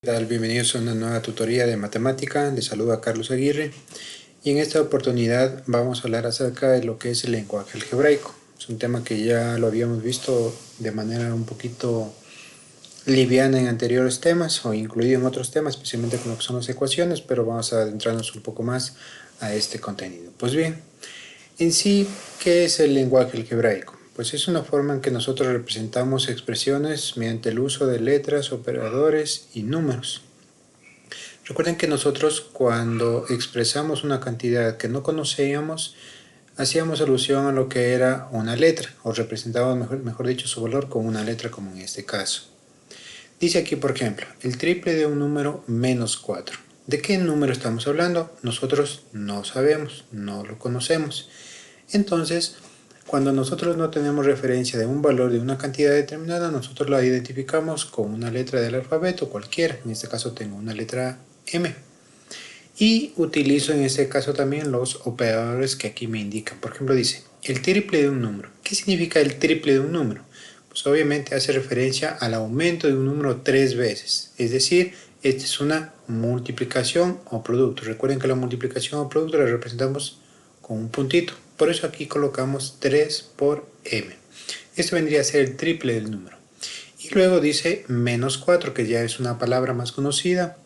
¿Qué tal? Bienvenidos a una nueva tutoría de matemática. Les saluda Carlos Aguirre y en esta oportunidad vamos a hablar acerca de lo que es el lenguaje algebraico. Es un tema que ya lo habíamos visto de manera un poquito liviana en anteriores temas o incluido en otros temas, especialmente con lo que son las ecuaciones, pero vamos a adentrarnos un poco más a este contenido. Pues bien, en sí, ¿qué es el lenguaje algebraico? Pues es una forma en que nosotros representamos expresiones mediante el uso de letras, operadores y números. Recuerden que nosotros cuando expresamos una cantidad que no conocíamos, hacíamos alusión a lo que era una letra, o representábamos, mejor dicho, su valor con una letra, como en este caso. Dice aquí, por ejemplo, el triple de un número menos 4. ¿De qué número estamos hablando? Nosotros no sabemos, no lo conocemos. Entonces, cuando nosotros no tenemos referencia de un valor de una cantidad determinada, nosotros la identificamos con una letra del alfabeto cualquiera. En este caso tengo una letra M. Y utilizo en este caso también los operadores que aquí me indican. Por ejemplo, dice el triple de un número. ¿Qué significa el triple de un número? Pues obviamente hace referencia al aumento de un número 3 veces. Es decir, esta es una multiplicación o producto. Recuerden que la multiplicación o producto la representamos con un puntito. Por eso aquí colocamos 3 por m. Esto vendría a ser el triple del número. Y luego dice menos 4, que ya es una palabra más conocida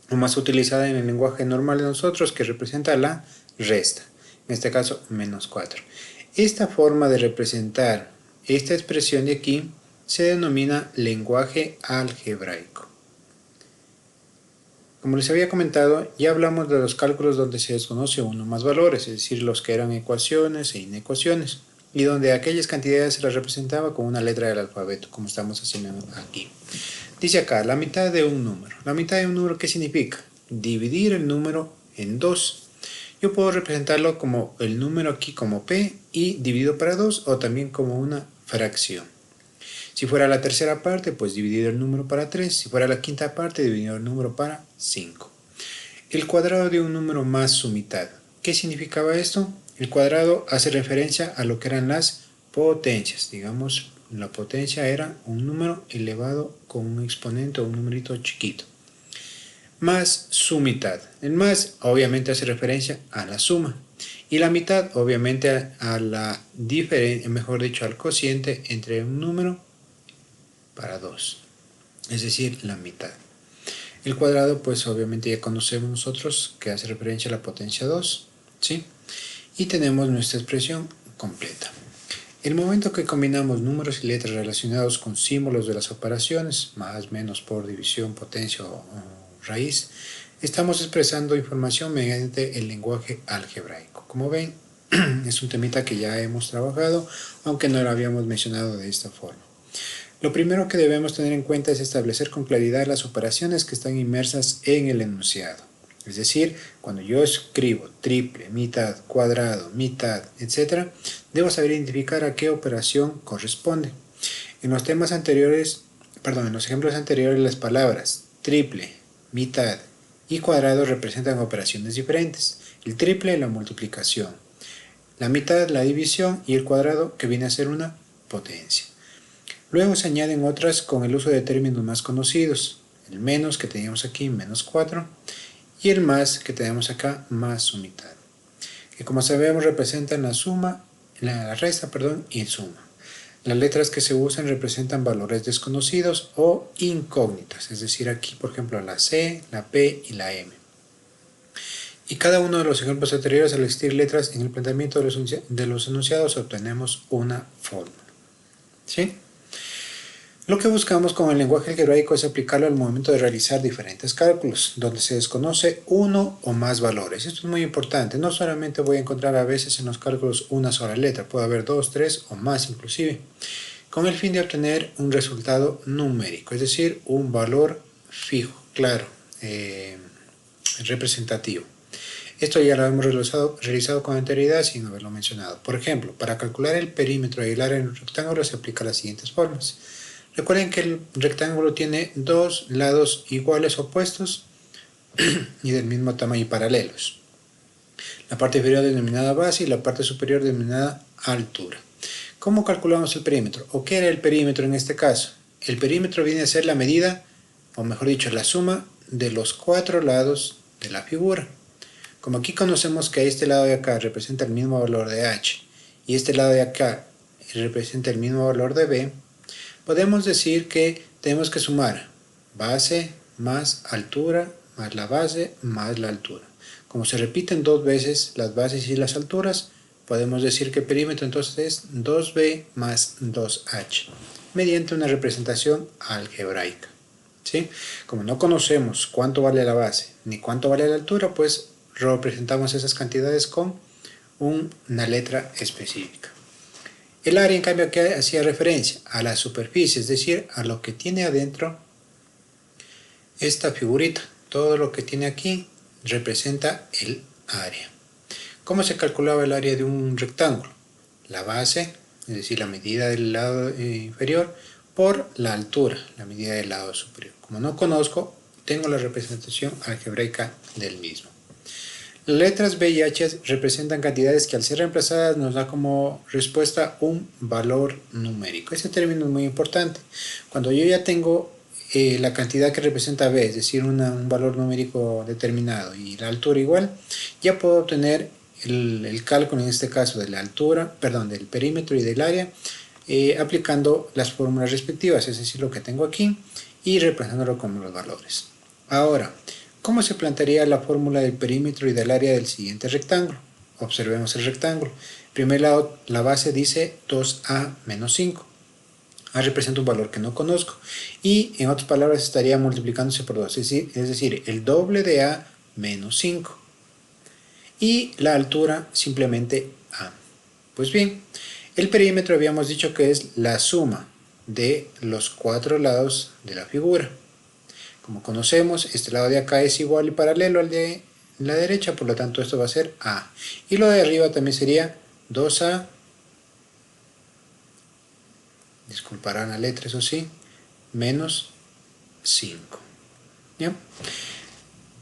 o más utilizada en el lenguaje normal de nosotros, que representa la resta. En este caso, menos 4. Esta forma de representar esta expresión de aquí se denomina lenguaje algebraico. Como les había comentado, ya hablamos de los cálculos donde se desconoce uno o más valores, es decir, los que eran ecuaciones e inecuaciones, y donde aquellas cantidades se las representaba con una letra del alfabeto, como estamos haciendo aquí. Dice acá, la mitad de un número. ¿La mitad de un número qué significa? Dividir el número en 2. Yo puedo representarlo como el número aquí como P y dividido para 2, o también como una fracción. Si fuera la tercera parte, pues dividido el número para 3. Si fuera la quinta parte, dividido el número para 5. El cuadrado de un número más su mitad. ¿Qué significaba esto? El cuadrado hace referencia a lo que eran las potencias. Digamos, la potencia era un número elevado con un exponente o un numerito chiquito. Más su mitad. El más obviamente hace referencia a la suma. Y la mitad obviamente a la diferencia, mejor dicho, al cociente entre un número para 2, es decir, la mitad. El cuadrado, pues obviamente ya conocemos nosotros que hace referencia a la potencia 2, ¿sí? Y tenemos nuestra expresión completa. El momento que combinamos números y letras relacionados con símbolos de las operaciones, más, menos, por, división, potencia o raíz, estamos expresando información mediante el lenguaje algebraico. Como ven, es un temita que ya hemos trabajado, aunque no lo habíamos mencionado de esta forma. Lo primero que debemos tener en cuenta es establecer con claridad las operaciones que están inmersas en el enunciado. Es decir, cuando yo escribo triple, mitad, cuadrado, mitad, etc., debo saber identificar a qué operación corresponde. En los ejemplos anteriores, las palabras triple, mitad y cuadrado representan operaciones diferentes. El triple, la multiplicación, la mitad, la división, y el cuadrado, que viene a ser una potencia. Luego se añaden otras con el uso de términos más conocidos. El menos, que teníamos aquí, menos 4, y el más, que tenemos acá, más su mitad, que como sabemos representan la suma, la resta, y suma. Las letras que se usan representan valores desconocidos o incógnitas, es decir, aquí por ejemplo la C, la P y la M. Y cada uno de los ejemplos anteriores, al existir letras en el planteamiento de los enunciados, obtenemos una fórmula. ¿Sí? Lo que buscamos con el lenguaje algebraico es aplicarlo al momento de realizar diferentes cálculos, donde se desconoce uno o más valores. Esto es muy importante. No solamente voy a encontrar a veces en los cálculos una sola letra, puede haber 2, 3 o más inclusive, con el fin de obtener un resultado numérico, es decir, un valor fijo, claro, representativo. Esto ya lo hemos realizado con anterioridad sin haberlo mencionado. Por ejemplo, para calcular el perímetro y el área en un rectángulo se aplica las siguientes formas. Recuerden que el rectángulo tiene dos lados iguales opuestos y del mismo tamaño y paralelos. La parte inferior denominada base y la parte superior denominada altura. ¿Cómo calculamos el perímetro? ¿O qué era el perímetro en este caso? El perímetro viene a ser la medida o mejor dicho, la suma de los 4 lados de la figura. Como aquí conocemos que este lado de acá representa el mismo valor de h y este lado de acá representa el mismo valor de b, podemos decir que tenemos que sumar base más altura más la base más la altura. Como se repiten dos veces las bases y las alturas, podemos decir que el perímetro entonces es 2b más 2h, mediante una representación algebraica. ¿Sí? Como no conocemos cuánto vale la base ni cuánto vale la altura, pues representamos esas cantidades con una letra específica. El área, en cambio, que hacía referencia a la superficie, es decir, a lo que tiene adentro esta figurita. Todo lo que tiene aquí representa el área. ¿Cómo se calculaba el área de un rectángulo? La base, es decir, la medida del lado inferior, por la altura, la medida del lado superior. Como no conozco, tengo la representación algebraica del mismo. Las letras B y H representan cantidades que al ser reemplazadas nos da como respuesta un valor numérico. Este término es muy importante. Cuando yo ya tengo la cantidad que representa B, es decir, un valor numérico determinado y la altura igual, ya puedo obtener el cálculo en este caso de la altura, perdón, del perímetro y del área, aplicando las fórmulas respectivas, es decir, lo que tengo aquí, y reemplazándolo con los valores. Ahora, ¿cómo se plantearía la fórmula del perímetro y del área del siguiente rectángulo? Observemos el rectángulo. En primer lado, la base dice 2a menos 5. A representa un valor que no conozco. Y en otras palabras estaría multiplicándose por 2. Es decir, el doble de a menos 5. Y la altura simplemente a. Pues bien, el perímetro habíamos dicho que es la suma de los 4 lados de la figura. Como conocemos, este lado de acá es igual y paralelo al de la derecha, por lo tanto esto va a ser A. Y lo de arriba también sería 2A, disculparán la letra, eso sí, menos 5. ¿Ya?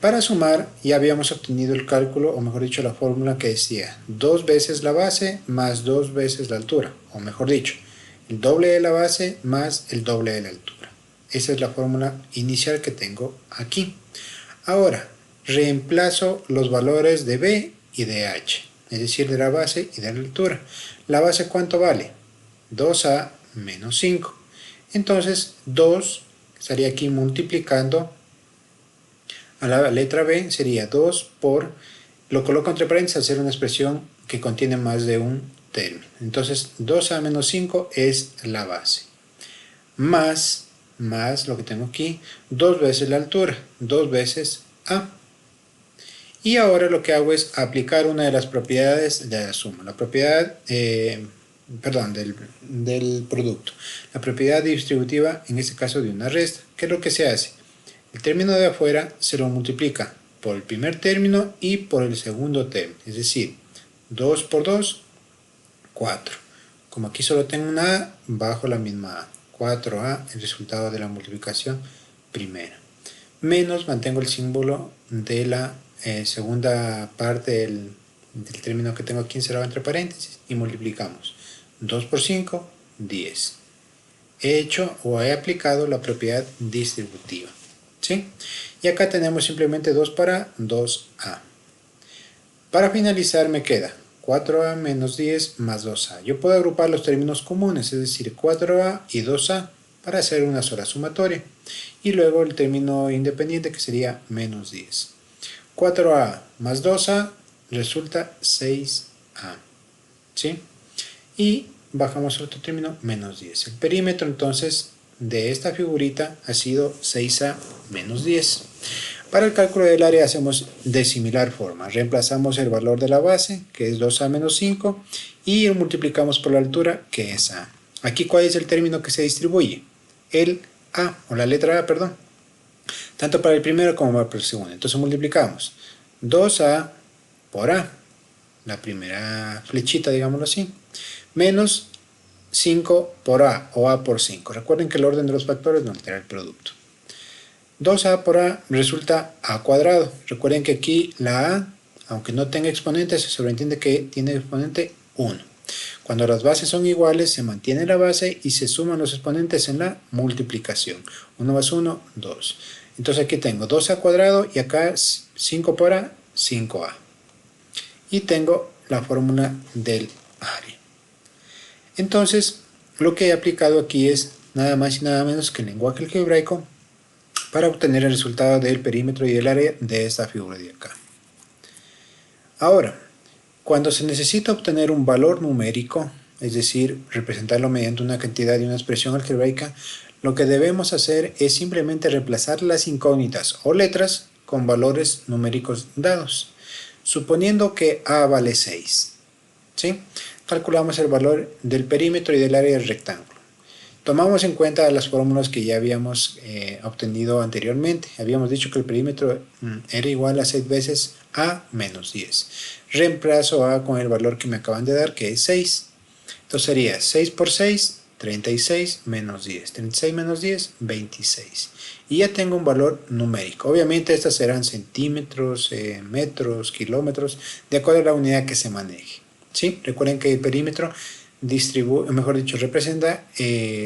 Para sumar ya habíamos obtenido el cálculo, o mejor dicho la fórmula que decía 2 veces la base más 2 veces la altura, o mejor dicho, el doble de la base más el doble de la altura. Esa es la fórmula inicial que tengo aquí. Ahora, reemplazo los valores de B y de H, es decir, de la base y de la altura. ¿La base cuánto vale? 2A menos 5. Entonces, 2 estaría aquí multiplicando a la letra B, sería 2 por, lo coloco entre paréntesis al ser una expresión que contiene más de un término. Entonces, 2A menos 5 es la base. Más lo que tengo aquí, 2 veces la altura, 2 veces A. Y ahora lo que hago es aplicar una de las propiedades de la suma, la propiedad, del producto, la propiedad distributiva, en este caso de una resta. ¿Qué es lo que se hace? El término de afuera se lo multiplica por el primer término y por el segundo término, es decir, 2 por 2, 4. Como aquí solo tengo una A, bajo la misma A. 4A, el resultado de la multiplicación primera. Menos, mantengo el símbolo de la segunda parte del término que tengo aquí encerrado entre paréntesis y multiplicamos. 2 por 5, 10. He hecho o he aplicado la propiedad distributiva. ¿Sí? Y acá tenemos simplemente 2 para 2A. Para finalizar me queda 4A menos 10 más 2A. Yo puedo agrupar los términos comunes, es decir, 4A y 2A, para hacer una sola sumatoria. Y luego el término independiente que sería menos 10. 4A más 2A resulta 6A. ¿Sí? Y bajamos otro término, menos 10. El perímetro entonces de esta figurita ha sido 6A menos 10. Para el cálculo del área hacemos de similar forma. Reemplazamos el valor de la base, que es 2A menos 5, y lo multiplicamos por la altura, que es A. Aquí, ¿cuál es el término que se distribuye? El A, o la letra A, perdón. Tanto para el primero como para el segundo. Entonces multiplicamos 2A por A, la primera flechita, digámoslo así, menos 5 por A, o A por 5. Recuerden que el orden de los factores no altera el producto. 2A por A resulta A cuadrado. Recuerden que aquí la A, aunque no tenga exponente, se sobreentiende que tiene exponente 1. Cuando las bases son iguales, se mantiene la base y se suman los exponentes en la multiplicación. 1 más 1, 2. Entonces aquí tengo 2a cuadrado y acá 5 por a, 5a. Y tengo la fórmula del área. Entonces, lo que he aplicado aquí es nada más y nada menos que el lenguaje algebraico para obtener el resultado del perímetro y del área de esta figura de acá. Ahora, cuando se necesita obtener un valor numérico, es decir, representarlo mediante una cantidad y una expresión algebraica, lo que debemos hacer es simplemente reemplazar las incógnitas o letras con valores numéricos dados. Suponiendo que a vale 6, ¿sí? Calculamos el valor del perímetro y del área del rectángulo. Tomamos en cuenta las fórmulas que ya habíamos obtenido anteriormente. Habíamos dicho que el perímetro era igual a 6 veces a menos 10. Reemplazo a con el valor que me acaban de dar, que es 6. Entonces sería 6 por 6, 36 menos 10. 36 menos 10, 26. Y ya tengo un valor numérico. Obviamente estas serán centímetros, metros, kilómetros, de acuerdo a la unidad que se maneje. ¿Sí? Recuerden que el perímetro representa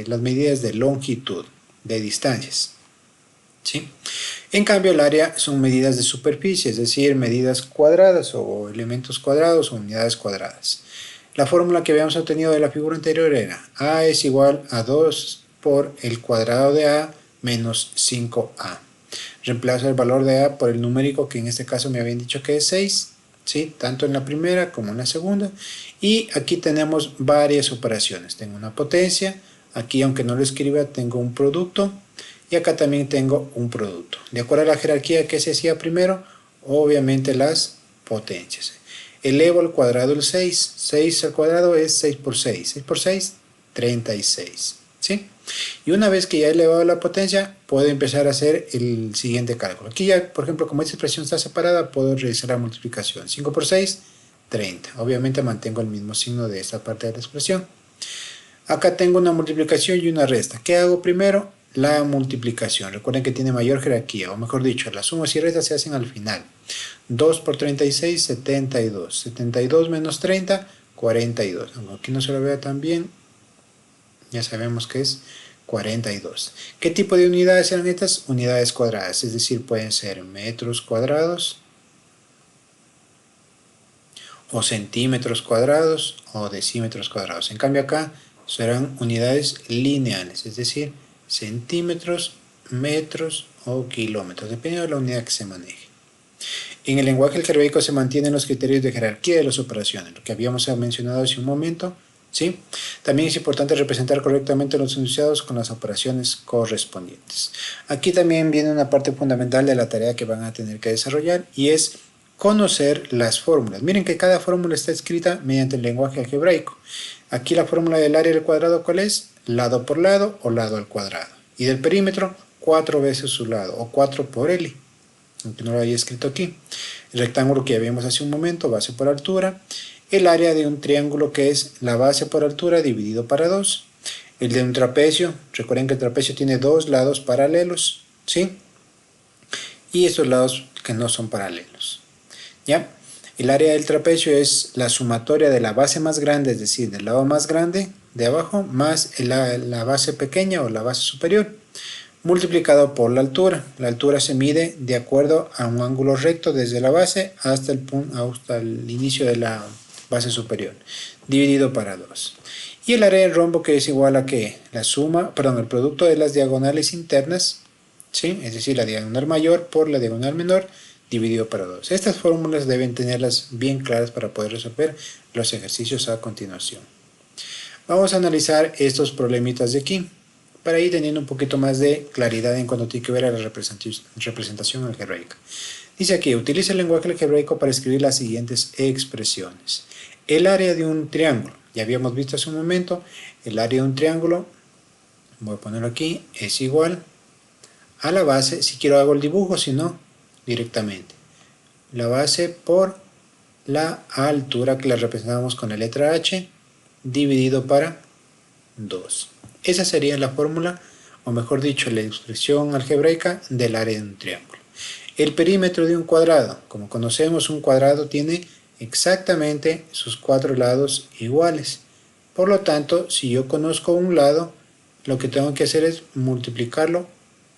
las medidas de longitud, de distancias. ¿Sí? En cambio, el área son medidas de superficie, es decir, medidas cuadradas o elementos cuadrados o unidades cuadradas. La fórmula que habíamos obtenido de la figura anterior era a es igual a 2 por el cuadrado de a menos 5a. Reemplazo el valor de a por el numérico que en este caso me habían dicho que es 6, ¿sí? Tanto en la primera como en la segunda. Y aquí tenemos varias operaciones. Tengo una potencia, aquí aunque no lo escriba tengo un producto y acá también tengo un producto. De acuerdo a la jerarquía que se hacía primero, obviamente las potencias. Elevo al cuadrado el 6. 6 al cuadrado es 6 por 6. 6 por 6, 36. ¿Sí? Y una vez que ya he elevado la potencia, puedo empezar a hacer el siguiente cálculo. Aquí ya, por ejemplo, como esta expresión está separada, puedo realizar la multiplicación. 5 por 6, 30. Obviamente mantengo el mismo signo de esta parte de la expresión. Acá tengo una multiplicación y una resta. ¿Qué hago primero? La multiplicación. Recuerden que tiene mayor jerarquía, o mejor dicho, las sumas y restas se hacen al final. 2 por 36, 72. 72 menos 30, 42. Aunque aquí no se lo vea tan bien, ya sabemos que es 42. ¿Qué tipo de unidades eran estas? Unidades cuadradas, es decir, pueden ser metros cuadrados, o centímetros cuadrados, o decímetros cuadrados. En cambio acá serán unidades lineales, es decir, centímetros, metros o kilómetros, dependiendo de la unidad que se maneje. En el lenguaje algebraico se mantienen los criterios de jerarquía de las operaciones, lo que habíamos mencionado hace un momento, ¿sí? También es importante representar correctamente los enunciados con las operaciones correspondientes. Aquí también viene una parte fundamental de la tarea que van a tener que desarrollar y es conocer las fórmulas. Miren que cada fórmula está escrita mediante el lenguaje algebraico. Aquí la fórmula del área del cuadrado, ¿cuál es? Lado por lado o lado al cuadrado. Y del perímetro, 4 veces su lado o 4 por L, aunque no lo había escrito aquí. El rectángulo que ya vimos hace un momento, base por altura. El área de un triángulo que es la base por altura dividido para 2. El de un trapecio, recuerden que el trapecio tiene dos lados paralelos, ¿sí? Y estos lados que no son paralelos, ¿ya? El área del trapecio es la sumatoria de la base más grande, es decir, del lado más grande de abajo, más la base pequeña o la base superior, multiplicado por la altura. La altura se mide de acuerdo a un ángulo recto desde la base hasta el inicio de la base superior, dividido para 2. Y el área del rombo, que es igual a que el producto de las diagonales internas, ¿sí? Es decir, la diagonal mayor por la diagonal menor, dividido para 2. Estas fórmulas deben tenerlas bien claras para poder resolver los ejercicios a continuación. Vamos a analizar estos problemitas de aquí, para ir teniendo un poquito más de claridad en cuanto tiene que ver a la representación algebraica. Dice aquí, utiliza el lenguaje algebraico para escribir las siguientes expresiones. El área de un triángulo, ya habíamos visto hace un momento, el área de un triángulo, voy a ponerlo aquí, es igual a la base, si quiero hago el dibujo, si no, directamente. La base por la altura, que la representamos con la letra H, dividido para 2. Esa sería la fórmula, o mejor dicho, la expresión algebraica del área de un triángulo. El perímetro de un cuadrado, como conocemos, un cuadrado tiene exactamente sus 4 lados iguales. Por lo tanto, si yo conozco un lado, lo que tengo que hacer es multiplicarlo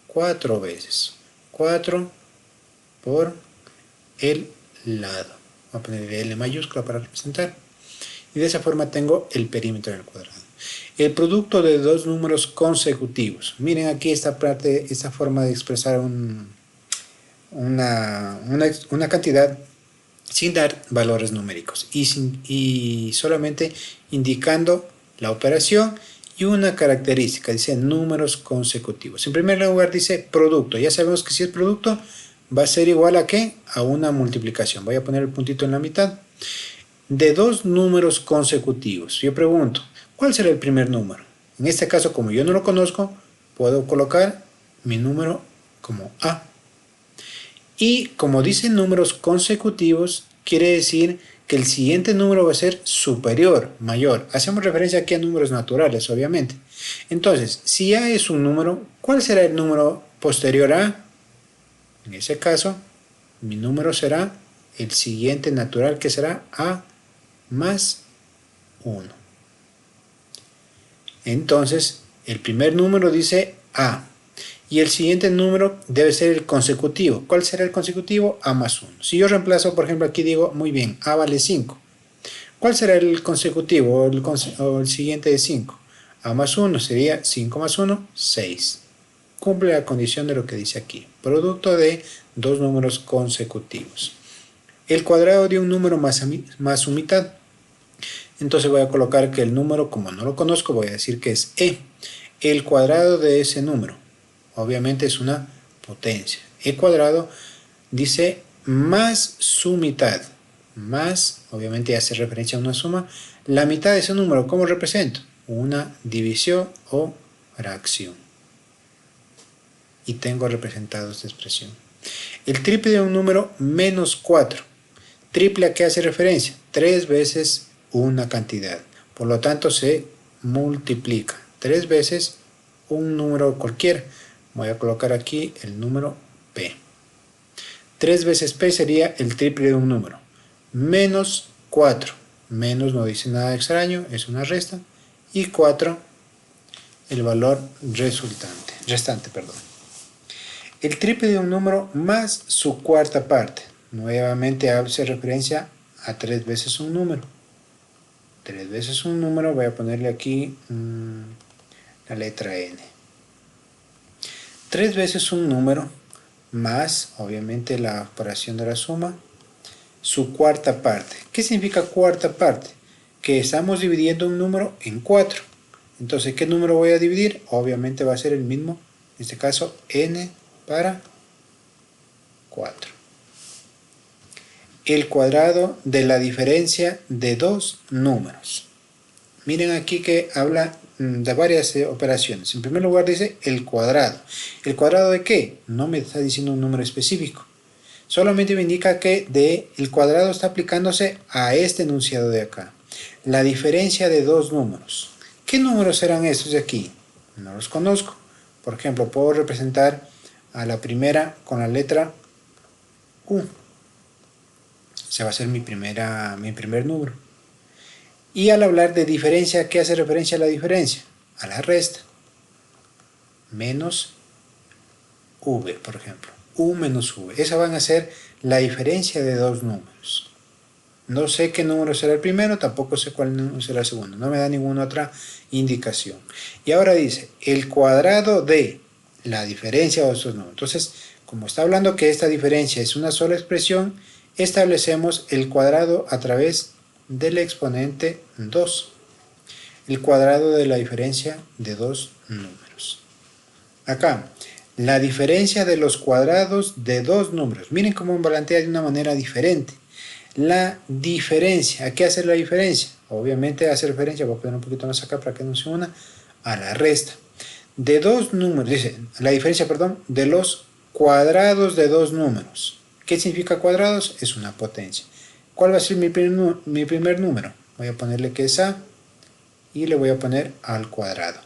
4 veces. 4 por el lado. Voy a poner L mayúscula para representar. Y de esa forma tengo el perímetro del cuadrado. El producto de dos números consecutivos. Miren aquí esta parte, esta forma de expresar una cantidad sin dar valores numéricos y solamente indicando la operación y una característica, dice números consecutivos. En primer lugar dice producto. Ya sabemos que si es producto va a ser igual a ¿qué? A una multiplicación. Voy a poner el puntito en la mitad. De dos números consecutivos. Yo pregunto, ¿cuál será el primer número? En este caso, como yo no lo conozco, puedo colocar mi número como A. Y como dicen números consecutivos, quiere decir que el siguiente número va a ser superior, mayor. Hacemos referencia aquí a números naturales, obviamente. Entonces, si A es un número, ¿cuál será el número posterior a A? En ese caso, mi número será el siguiente natural, que será A más 1. Entonces, el primer número dice A. Y el siguiente número debe ser el consecutivo. ¿Cuál será el consecutivo? A más 1. Si yo reemplazo, por ejemplo, aquí digo, muy bien, A vale 5. ¿Cuál será el consecutivo o el siguiente de 5? A más 1 sería 5 más 1, 6. Cumple la condición de lo que dice aquí. Producto de dos números consecutivos. El cuadrado de un número más su mitad. Entonces voy a colocar que el número, como no lo conozco, voy a decir que es E. El cuadrado de ese número. Obviamente es una potencia. E cuadrado dice más su mitad. Más, obviamente hace referencia a una suma. La mitad de ese número, ¿cómo represento? Una división o fracción. Y tengo representado esta expresión. El triple de un número menos 4. Triple a qué hace referencia? 3 veces una cantidad. Por lo tanto se multiplica. 3 veces un número cualquiera. Voy a colocar aquí el número P. 3 veces P sería el triple de un número. Menos 4. Menos no dice nada extraño, es una resta. Y 4, el valor restante. El triple de un número más su cuarta parte. Nuevamente hace referencia a 3 veces un número. 3 veces un número, voy a ponerle aquí la letra N. 3 veces un número más, obviamente, la operación de la suma, su cuarta parte. ¿Qué significa cuarta parte? Que estamos dividiendo un número en 4. Entonces, ¿qué número voy a dividir? Obviamente va a ser el mismo, en este caso, N para 4. El cuadrado de la diferencia de dos números. Miren aquí que habla de varias operaciones. En primer lugar dice el cuadrado. ¿El cuadrado de qué? No me está diciendo un número específico. Solamente me indica que el cuadrado está aplicándose a este enunciado de acá. La diferencia de dos números. ¿Qué números serán estos de aquí? No los conozco. Por ejemplo, puedo representar a la primera con la letra U. Ese va a ser mi primer número. Y al hablar de diferencia, ¿qué hace referencia a la diferencia? A la resta. Menos V, por ejemplo. U menos V. Esa van a ser la diferencia de dos números. No sé qué número será el primero, tampoco sé cuál número será el segundo. No me da ninguna otra indicación. Y ahora dice, el cuadrado de la diferencia de estos números. Entonces, como está hablando que esta diferencia es una sola expresión, establecemos el cuadrado a través del exponente 2. El cuadrado de la diferencia de dos números. Acá, la diferencia de los cuadrados de dos números. Miren cómo plantea de una manera diferente. La diferencia, ¿a qué hace la diferencia? Obviamente hace referencia, voy a poner un poquito más acá para que no se una, a la resta. De dos números, dice, la diferencia, de los cuadrados de dos números. ¿Qué significa cuadrados? Es una potencia. ¿Cuál va a ser mi primer número? Voy a ponerle que es A y le voy a poner al cuadrado.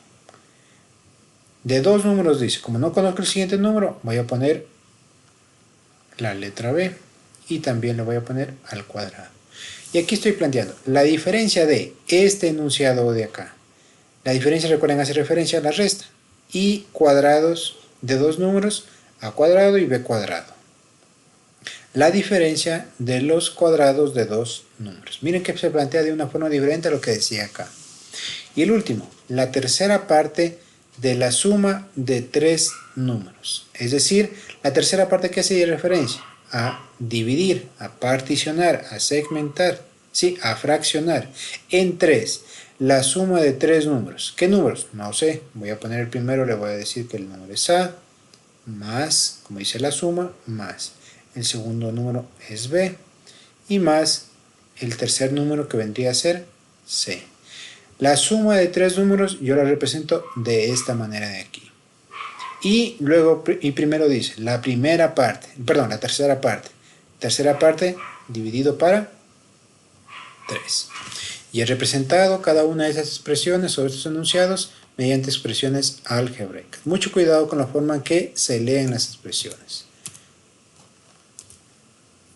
De dos números dice, como no conozco el siguiente número, voy a poner la letra B y también le voy a poner al cuadrado. Y aquí estoy planteando la diferencia de este enunciado de acá. La diferencia, recuerden, hace referencia a la resta. Y cuadrados de dos números, a cuadrado y b cuadrado. La diferencia de los cuadrados de dos números. Miren que se plantea de una forma diferente a lo que decía acá. Y el último, la tercera parte de la suma de tres números. Es decir, la tercera parte que hace referencia a dividir, a particionar, a segmentar, ¿sí? A fraccionar en tres. La suma de tres números. ¿Qué números? No sé. Voy a poner el primero, le voy a decir que el número es A, más, como dice la suma, más. El segundo número es B, y más el tercer número que vendría a ser C. La suma de tres números yo la represento de esta manera de aquí. Y luego, y primero dice, la primera parte, perdón, la tercera parte. Tercera parte dividido para 3. Y he representado cada una de esas expresiones o estos enunciados mediante expresiones algebraicas. Mucho cuidado con la forma en que se leen las expresiones.